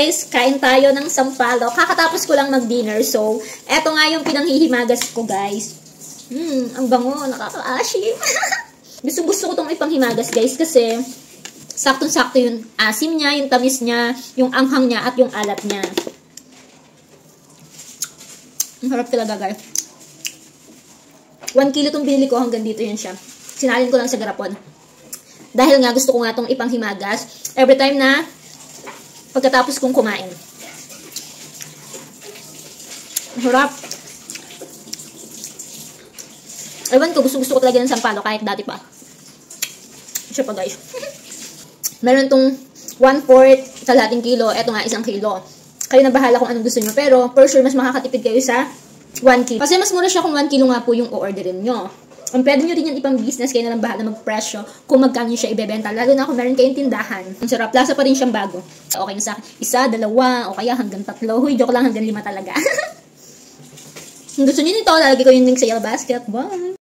guys, kain tayo ng sampalok. Kakatapos ko lang mag-dinner. So, eto nga yung pinanghihimagas ko guys. Ang bango, nakaka-asim. Gusto ko itong ipanghimagas guys kasi saktong-sakto yung asim niya, yung tamis niya, yung anghang niya, at yung alat niya. Ang harap talaga guys. 1 kilo itong binili ko, hanggang dito yun siya. Sinalin ko lang sa garapon. Dahil nga gusto ko nga itong ipanghimagas every time na pagkatapos kong kumain. Ang harap. Ewan ko, gusto ko talaga ng sampalok kahit dati pa. Siya pa guys. Meron tong 1/4 kalahating kilo. Eto nga, 1 kilo. Kayo na bahala kung anong gusto nyo. Pero, for sure, mas makakatipid kayo sa 1 kilo. Kasi mas mura siya kung 1 kilo nga po yung o-orderin nyo. Ang pwede nyo rin yan ipang business. Kayo na lang bahala magpresyo kung magkano siya ibebenta. Lalo na kung meron kayong tindahan. Ang sarap. Lasa pa rin siyang bago. Okay na sa isa, dalawa, o kaya hanggang 3. Huy, joke lang, hanggang 5 talaga. Kung gusto nyo nito, lalagay ko yung link sa yellow basket. Bye!